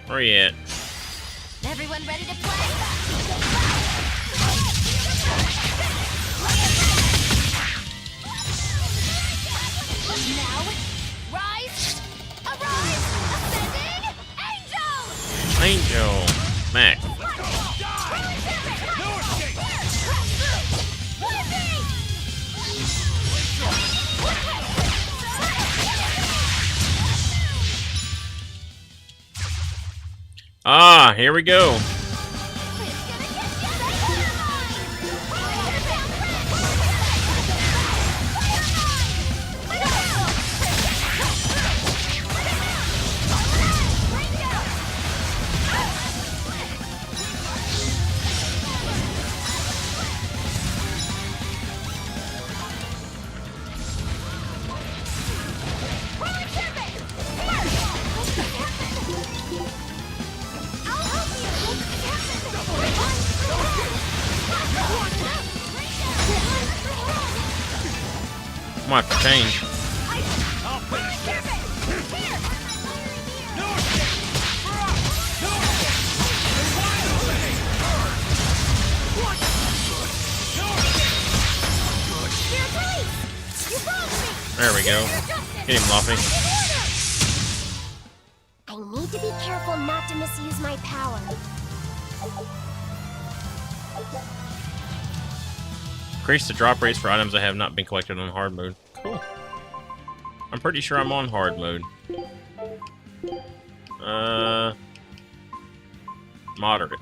Where you at? Everyone ready to play? Now, rise, arise, ascending, angels! Angel. Mac. Ah, here we go. Might have to change. There we go. Get him, Luffy. I need to be careful not to misuse my power. Increase the drop rates for items that have not been collected on hard mode. Cool. I'm pretty sure I'm on hard mode. Moderate.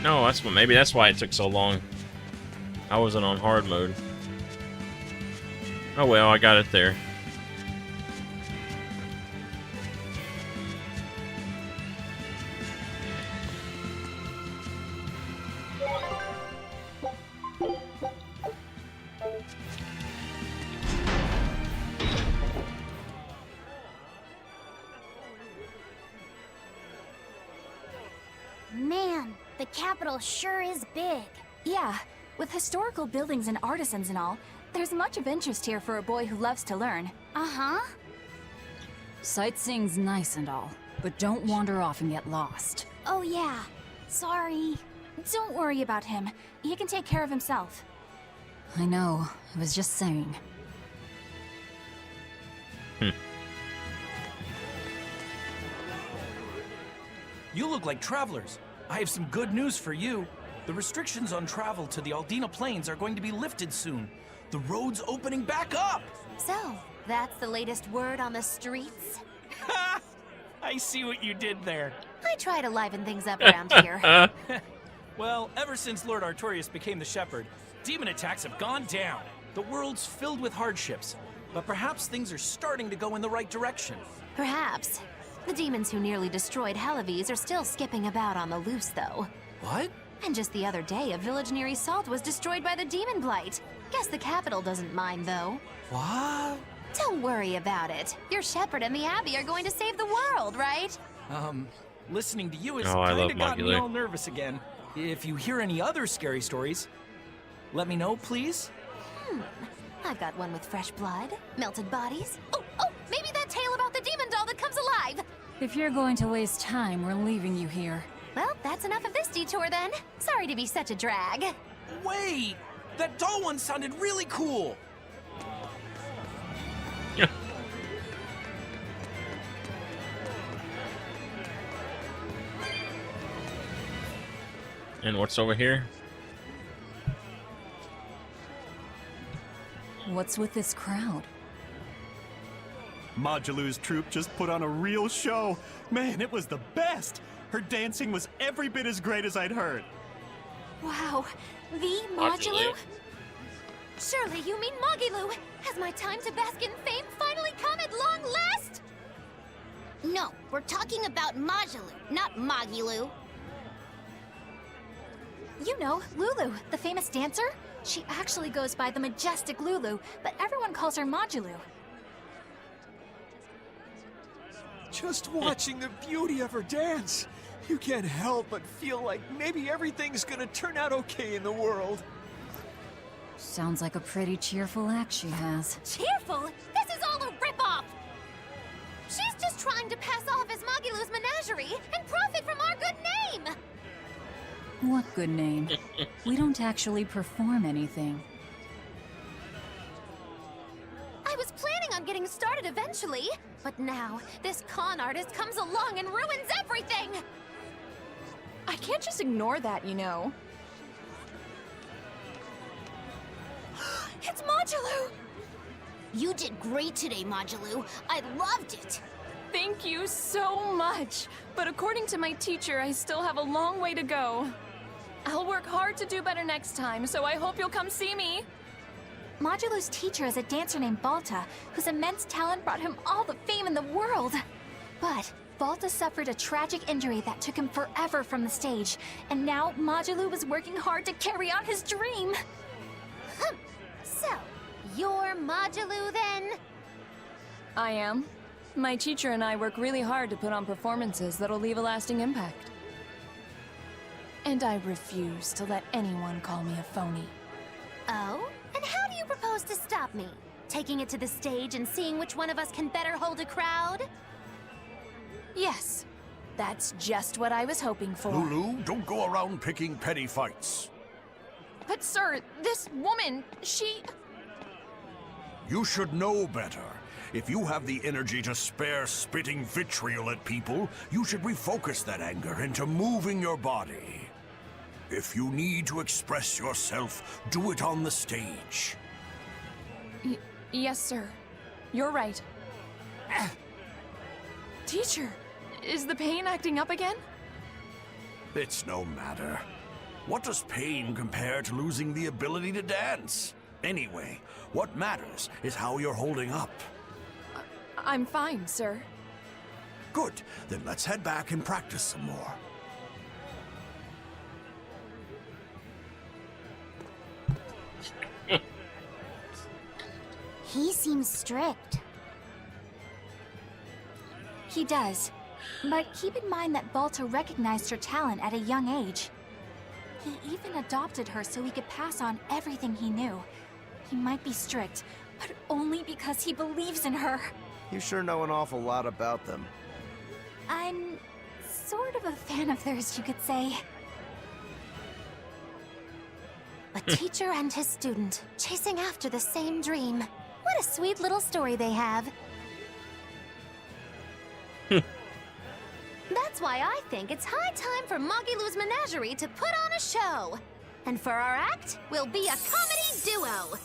No, that's what. Maybe that's why it took so long. I wasn't on hard mode. Oh well, I got it there. Man, the capital sure is big. Yeah, with historical buildings and artisans and all, there's much of interest here for a boy who loves to learn. Uh-huh. Sightseeing's nice and all, but don't wander off and get lost. Oh yeah, sorry. Don't worry about him. He can take care of himself. I know, I was just saying. You look like travelers. I have some good news for you. The restrictions on travel to the Aldina Plains are going to be lifted soon. The road's opening back up! So, that's the latest word on the streets? Ha! I see what you did there. I try to liven things up around here. Well, ever since Lord Artorias became the Shepherd, demon attacks have gone down. The world's filled with hardships, but perhaps things are starting to go in the right direction. Perhaps. The demons who nearly destroyed Halaves are still skipping about on the loose, though. What? And just the other day, a village near Salt was destroyed by the demon blight. Guess the capital doesn't mind, though. What? Don't worry about it. Your shepherd and the abbey are going to save the world, right? Listening to you has Oh, I love kinda gotten me Mogule. all nervous again. If you hear any other scary stories, let me know, please. I've got one with fresh blood, melted bodies. Oh, maybe that tale about the demon doll that comes alive. If you're going to waste time, we're leaving you here. Well, that's enough of this detour then. Sorry to be such a drag. Wait! That doll one sounded really cool! And what's over here? What's with this crowd? Modulu's troupe just put on a real show. Man, it was the best. Her dancing was every bit as great as I'd heard. Wow, the Modulu? Surely you mean Mogilu. Has my time to bask in fame finally come at long last? No, we're talking about Mogilu, not Mogilu. You know, Lulu, the famous dancer? She actually goes by the majestic Lulu, but everyone calls her Modulu. Just watching the beauty of her dance, you can't help but feel like maybe everything's gonna turn out okay in the world. Sounds like a pretty cheerful act she has. Cheerful? This is all a ripoff! She's just trying to pass off as Magilou's menagerie and profit from our good name! What good name? We don't actually perform anything. I was planning on getting started eventually, but now this con artist comes along and ruins everything! I can't just ignore that, you know. It's Magilou! You did great today, Magilou. I loved it! Thank you so much. But according to my teacher, I still have a long way to go. I'll work hard to do better next time, so I hope you'll come see me. Majilou's teacher is a dancer named Balta, whose immense talent brought him all the fame in the world. But Balta suffered a tragic injury that took him forever from the stage, and now Magilou was working hard to carry out his dream. So, you're Magilou then? I am. My teacher and I work really hard to put on performances that'll leave a lasting impact. And I refuse to let anyone call me a phony. Oh? And how do you propose to stop me? Taking it to the stage and seeing which one of us can better hold a crowd? Yes, that's just what I was hoping for. Lulu, don't go around picking petty fights. But sir, this woman, she... You should know better. If you have the energy to spare spitting vitriol at people, you should refocus that anger into moving your body. If you need to express yourself, do it on the stage. Yes, sir. You're right. Teacher, is the pain acting up again? It's no matter. What does pain compare to losing the ability to dance? Anyway, what matters is how you're holding up. I'm fine, sir. Good, then let's head back and practice some more. He seems strict. He does. But keep in mind that Balta recognized her talent at a young age. He even adopted her so he could pass on everything he knew. He might be strict, but only because he believes in her. You sure know an awful lot about them. I'm sort of a fan of theirs, you could say. A teacher and his student, chasing after the same dream. What a sweet little story they have. That's why I think it's high time for Magilou's Menagerie to put on a show. And for our act, we'll be a comedy duo.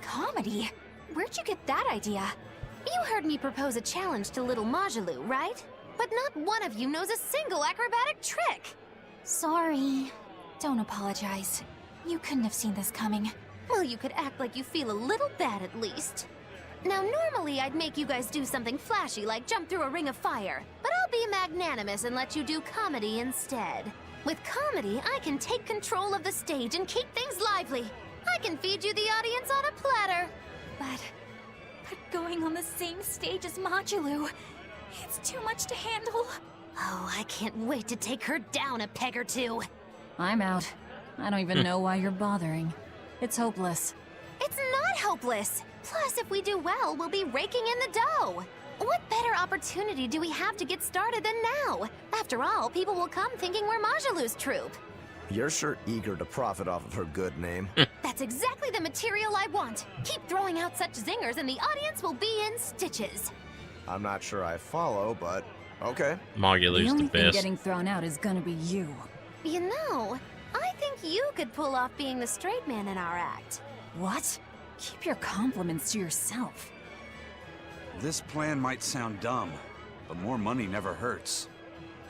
Comedy? Where'd you get that idea? You heard me propose a challenge to little Magilou, right? But not one of you knows a single acrobatic trick. Sorry. Don't apologize. You couldn't have seen this coming. Well, you could act like you feel a little bad at least. Now, normally I'd make you guys do something flashy like jump through a ring of fire, but I'll be magnanimous and let you do comedy instead. With comedy, I can take control of the stage and keep things lively. I can feed you the audience on a platter. But going on the same stage as Magilou, it's too much to handle. Oh, I can't wait to take her down a peg or two. I'm out. I don't even know why you're bothering. It's hopeless. It's not hopeless. Plus, if we do well, we'll be raking in the dough. What better opportunity do we have to get started than now? After all, people will come thinking we're Magilou's troupe. You're sure eager to profit off of her good name. That's exactly the material I want. Keep throwing out such zingers and the audience will be in stitches. I'm not sure I follow, but okay. Magilou's The only the thing best. getting thrown out is gonna be you. You know, I think you could pull off being the straight man in our act. What? Keep your compliments to yourself. This plan might sound dumb, but more money never hurts.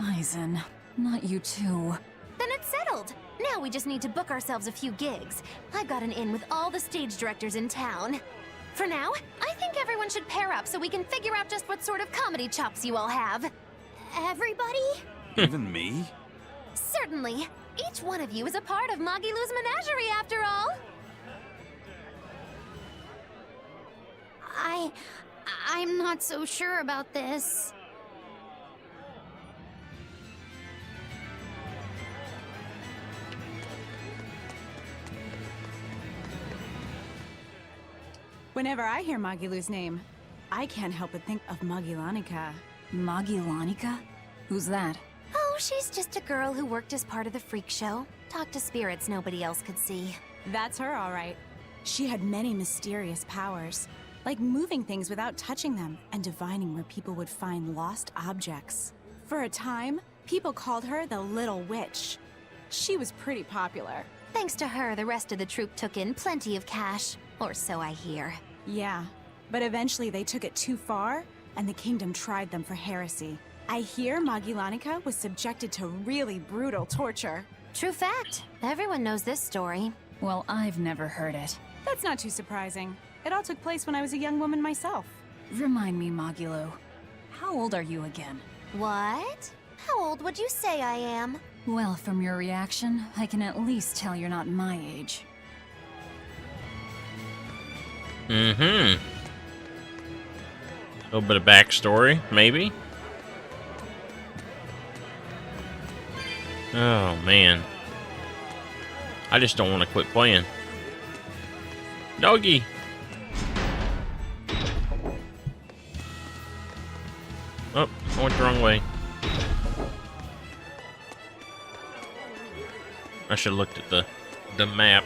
Eisen, not you too. Then it's settled. Now we just need to book ourselves a few gigs. I've got an in with all the stage directors in town. For now, I think everyone should pair up so we can figure out just what sort of comedy chops you all have. Everybody? Even me? Certainly. Each one of you is a part of Magilou's Menagerie, after all. I'm not so sure about this. Whenever I hear Magilu's name, I can't help but think of Magilanica. Magilanica? Who's that? Oh, she's just a girl who worked as part of the freak show. Talked to spirits nobody else could see. That's her, all right. She had many mysterious powers, like moving things without touching them and divining where people would find lost objects. For a time, people called her the Little Witch. She was pretty popular. Thanks to her, the rest of the troupe took in plenty of cash. Or so I hear. Yeah, but eventually they took it too far, and the kingdom tried them for heresy. I hear Magilanica was subjected to really brutal torture. True fact. Everyone knows this story. Well, I've never heard it. That's not too surprising. It all took place when I was a young woman myself. Remind me, Magilo. How old are you again? What? How old would you say I am? Well, from your reaction, I can at least tell you're not my age. Mm-hmm. A little bit of backstory, maybe. Oh, man. I just don't want to quit playing. Doggy! Oh, I went the wrong way. I should have looked at the map.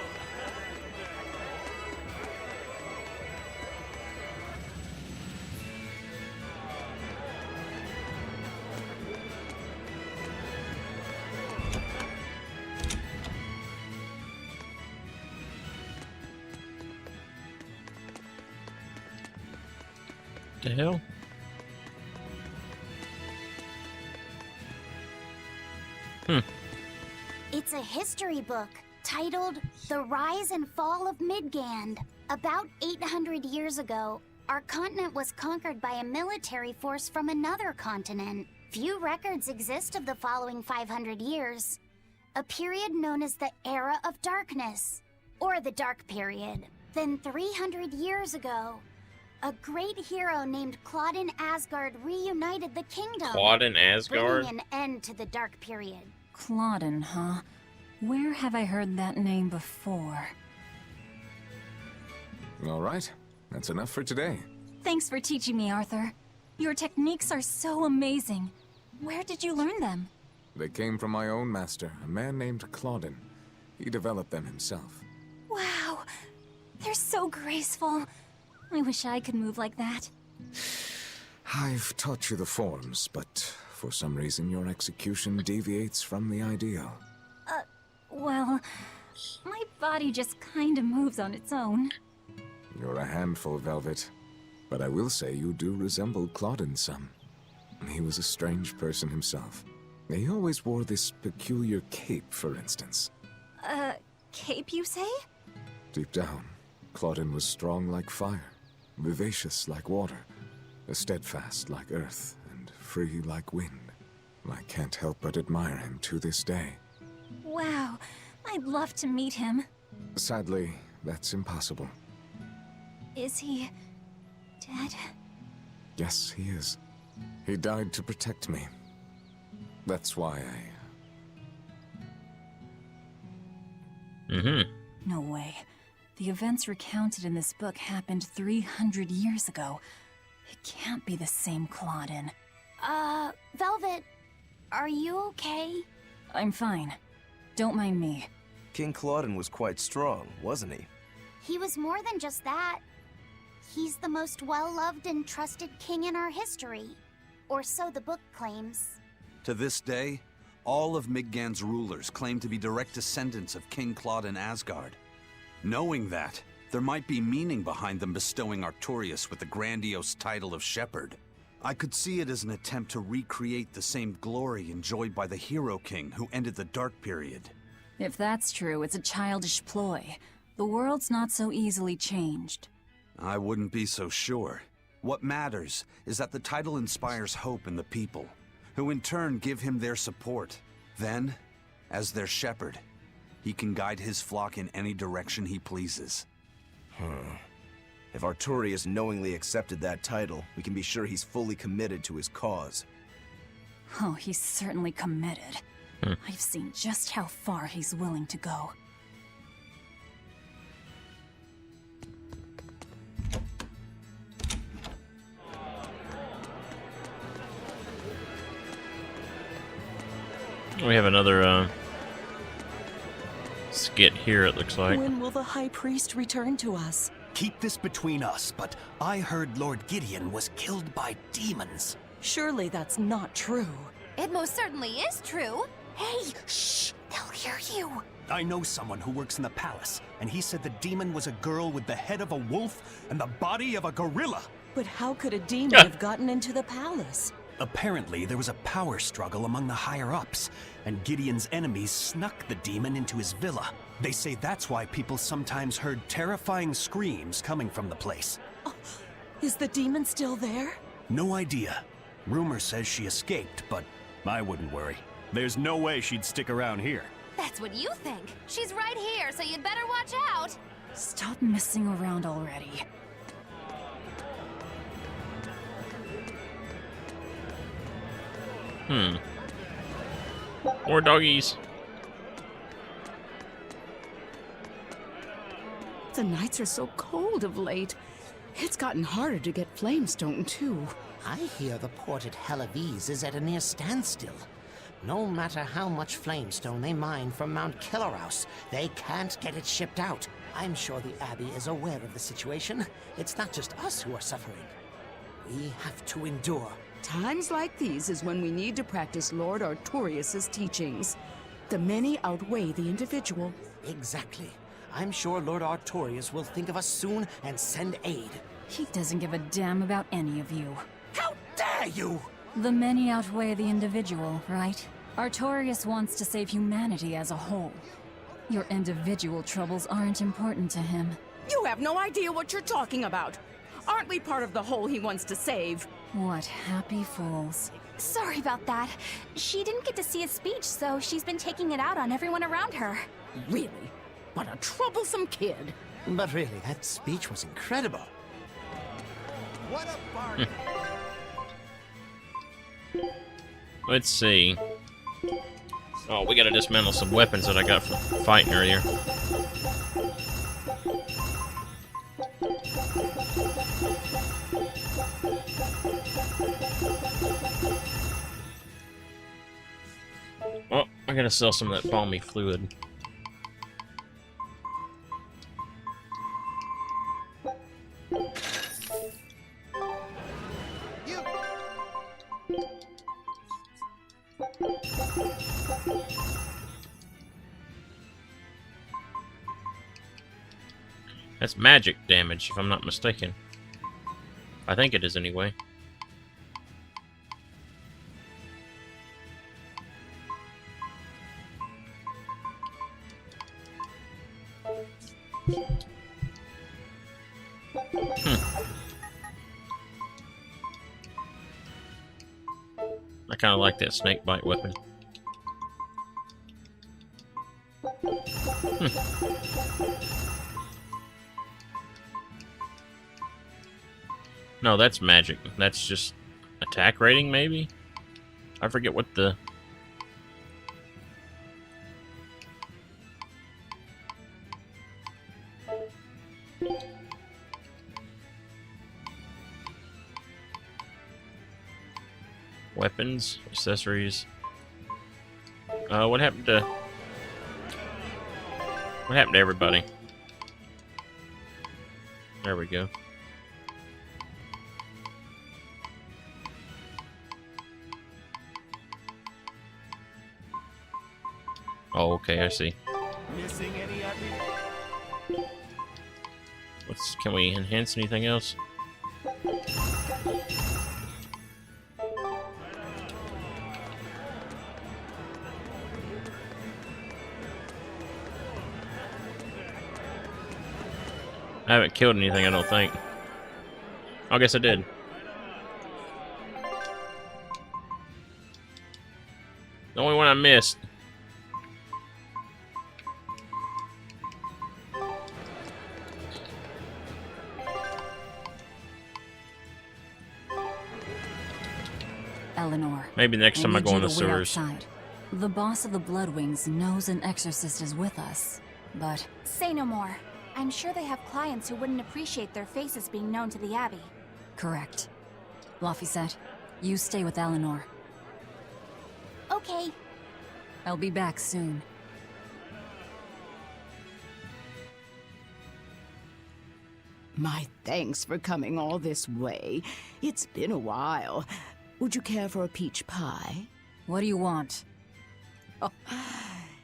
The hell? It's a history book titled The Rise and Fall of Midgand. About 800 years ago, our continent was conquered by a military force from another continent. Few records exist of the following 500 years, a period known as the Era of Darkness, or the Dark Period. Then 300 years ago, a great hero named Claudin Asgard reunited the kingdom, Claudin Asgard? bringing an end to the Dark Period. Claudin, huh? Where have I heard that name before? All right, that's enough for today. Thanks for teaching me, Arthur. Your techniques are so amazing. Where did you learn them? They came from my own master, a man named Claudin. He developed them himself. Wow, they're so graceful. I wish I could move like that. I've taught you the forms, but for some reason your execution deviates from the ideal. Well, my body just kinda moves on its own. You're a handful, Velvet. But I will say you do resemble Claudin some. He was a strange person himself. He always wore this peculiar cape, for instance. Cape, you say? Deep down, Claudin was strong like fire, vivacious like water, steadfast like earth, and free like wind. I can't help but admire him to this day. Wow, I'd love to meet him. Sadly, that's impossible. Is he dead? Yes, he is. He died to protect me. That's why No way. The events recounted in this book happened 300 years ago. It can't be the same Claudin. Velvet, are you okay? I'm fine. Don't mind me. King Claudin was quite strong, wasn't he? He was more than just that. He's the most well-loved and trusted king in our history. Or so the book claims. To this day, all of Midgand's rulers claim to be direct descendants of King Claudin Asgard. Knowing that, there might be meaning behind them bestowing Artorias with the grandiose title of Shepherd. I could see it as an attempt to recreate the same glory enjoyed by the Hero King who ended the Dark Period. If that's true, it's a childish ploy. The world's not so easily changed. I wouldn't be so sure. What matters is that the title inspires hope in the people, who in turn give him their support. Then, as their shepherd, he can guide his flock in any direction he pleases. If Artorias knowingly accepted that title, we can be sure he's fully committed to his cause. Oh, he's certainly committed. I've seen just how far he's willing to go. We have another skit here, it looks like. When will the High Priest return to us? Keep this between us, but I heard Lord Gideon was killed by demons. Surely that's not true. It most certainly is true. Hey, shh! They'll hear you. I know someone who works in the palace, and he said the demon was a girl with the head of a wolf and the body of a gorilla. But how could a demon have gotten into the palace? Apparently, there was a power struggle among the higher-ups, and Gideon's enemies snuck the demon into his villa. They say that's why people sometimes heard terrifying screams coming from the place. Oh, is the demon still there? No idea. Rumor says she escaped, but I wouldn't worry. There's no way she'd stick around here. That's what you think. She's right here, so you'd better watch out. Stop messing around already. More doggies. The nights are so cold of late. It's gotten harder to get flamestone, too. I hear the port at Helavis is at a near standstill. No matter how much flamestone they mine from Mount Killerhouse, they can't get it shipped out. I'm sure the Abbey is aware of the situation. It's not just us who are suffering. We have to endure. Times like these is when we need to practice Lord Artorius' teachings. The many outweigh the individual. Exactly. I'm sure Lord Artorius will think of us soon and send aid. He doesn't give a damn about any of you. How dare you! The many outweigh the individual, right? Artorius wants to save humanity as a whole. Your individual troubles aren't important to him. You have no idea what you're talking about. Aren't we part of the whole he wants to save? What happy fools. Sorry about that. She didn't get to see his speech, so she's been taking it out on everyone around her. Really? What a troublesome kid. But really, that speech was incredible. What a bargain! Let's see. Oh, we gotta dismantle some weapons that I got from fighting earlier. Oh, I gotta sell some of that balmy fluid. That's magic damage, if I'm not mistaken. I think it is anyway. I kind of like that snake bite weapon. No, that's magic. That's just attack rating, maybe? I forget what the... Weapons, accessories. What happened to... What happened to everybody? There we go. Oh, okay, I see. Missing any of me? Can we enhance anything else? I haven't killed anything, I don't think. I guess I did. The only one I missed. Eleanor. Maybe next time I go in the sewers. Outside. The boss of the Bloodwings knows an exorcist is with us, but... Say no more. I'm sure they have clients who wouldn't appreciate their faces being known to the Abbey. Correct. Laphicet, you stay with Eleanor. Okay. I'll be back soon. My thanks for coming all this way. It's been a while. Would you care for a peach pie? What do you want? Oh,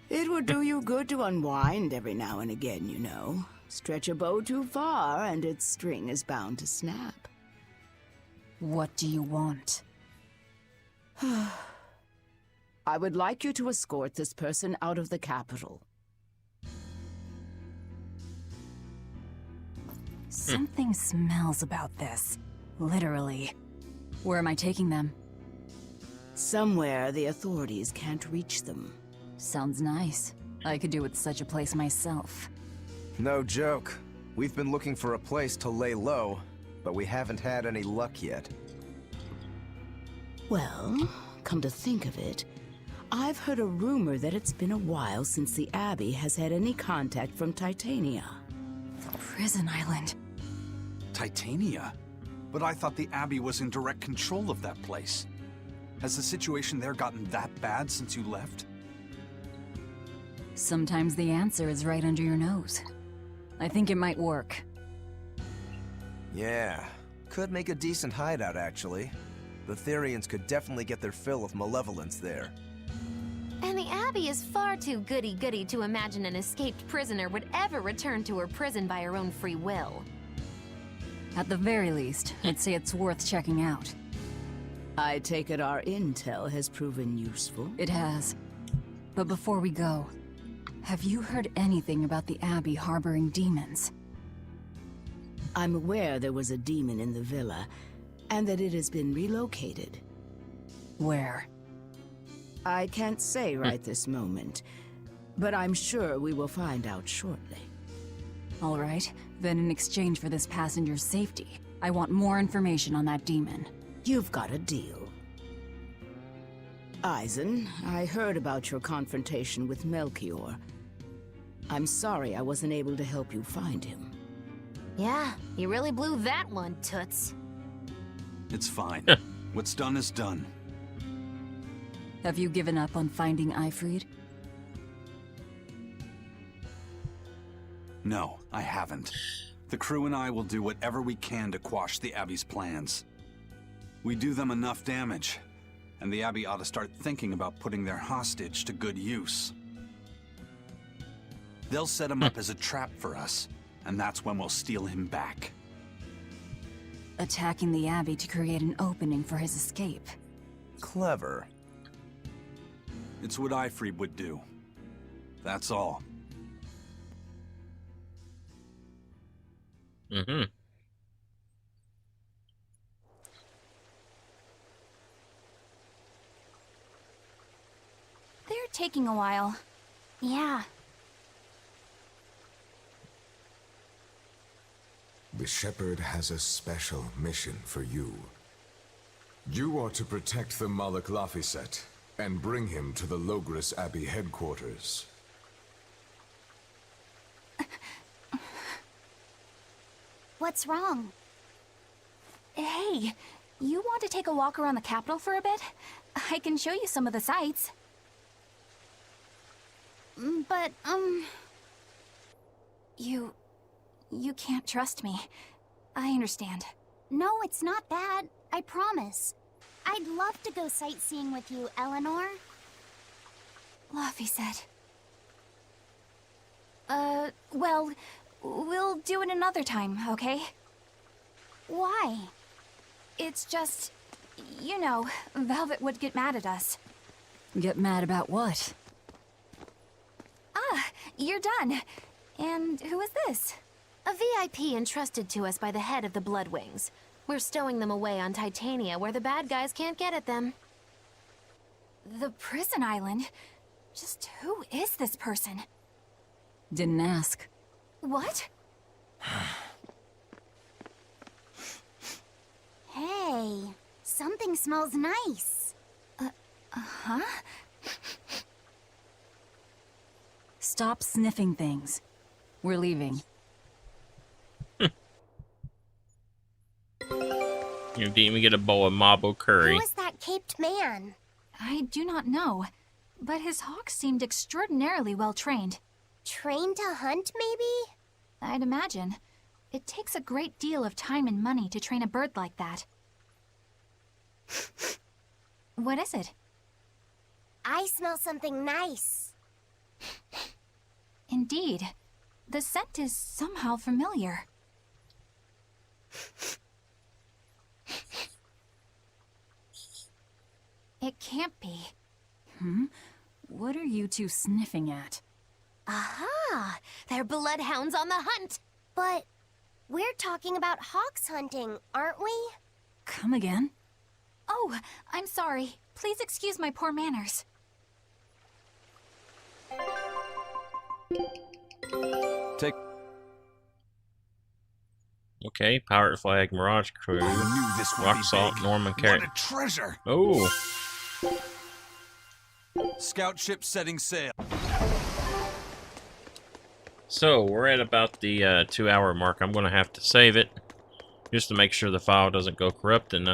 it would do you good to unwind every now and again, you know. Stretch a bow too far and its string is bound to snap. What do you want? I would like you to escort this person out of the capital. Something smells about this. Literally. Where am I taking them? Somewhere the authorities can't reach them. Sounds nice. I could do with such a place myself. No joke. We've been looking for a place to lay low, but we haven't had any luck yet. Well, come to think of it, I've heard a rumor that it's been a while since the Abbey has had any contact from Titania. The prison island. Titania? But I thought the Abbey was in direct control of that place. Has the situation there gotten that bad since you left? Sometimes the answer is right under your nose. I think it might work. Yeah, could make a decent hideout actually. The Therians could definitely get their fill of malevolence there. And the Abbey is far too goody-goody to imagine an escaped prisoner would ever return to her prison by her own free will. At the very least, I'd say it's worth checking out. I take it our intel has proven useful. It has. But before we go, have you heard anything about the Abbey harboring demons? I'm aware there was a demon in the villa, and that it has been relocated. Where? I can't say right this moment, but I'm sure we will find out shortly. All right, then in exchange for this passenger's safety, I want more information on that demon. You've got a deal. Eisen, I heard about your confrontation with Melchior. I'm sorry I wasn't able to help you find him. Yeah, you really blew that one, Toots. It's fine. What's done is done. Have you given up on finding Eifried? No, I haven't. The crew and I will do whatever we can to quash the Abbey's plans. We do them enough damage, and the Abbey ought to start thinking about putting their hostage to good use. They'll set him up as a trap for us, and that's when we'll steal him back. Attacking the Abbey to create an opening for his escape. Clever. It's what Eifried would do. That's all. Mm-hmm. They're taking a while. Yeah. The Shepherd has a special mission for you. You are to protect the Malak Laphicet and bring him to the Logres Abbey headquarters. What's wrong? Hey, you want to take a walk around the capital for a bit? I can show you some of the sights. But, You can't trust me. I understand. No, it's not that. I promise. I'd love to go sightseeing with you, Eleanor. Laphicet. Well, we'll do it another time, okay? Why? It's just, you know, Velvet would get mad at us. Get mad about what? Ah, you're done. And who is this? A VIP entrusted to us by the head of the Bloodwings. We're stowing them away on Titania where the bad guys can't get at them. The prison island? Just who is this person? Didn't ask. What? Hey, something smells nice. Huh? Stop sniffing things. We're leaving. You didn't even get a bowl of Mabo curry. Who is that caped man? I do not know. but his hawks seemed extraordinarily well trained. Trained to hunt, maybe? I'd imagine. It takes a great deal of time and money to train a bird like that. What is it? I smell something nice. Indeed. The scent is somehow familiar. It can't be. What are you two sniffing at? Aha! They're bloodhounds on the hunt! But we're talking about hawks hunting, aren't we? Come again? Oh, I'm sorry. Please excuse my poor manners. Take. Okay, Pirate Flag, Mirage Crew, Rock Salt, Norman Carrot. What a treasure! Oh! Scout ship setting sail. So, we're at about the 2-hour mark. I'm going to have to save it, just to make sure the file doesn't go corrupt, and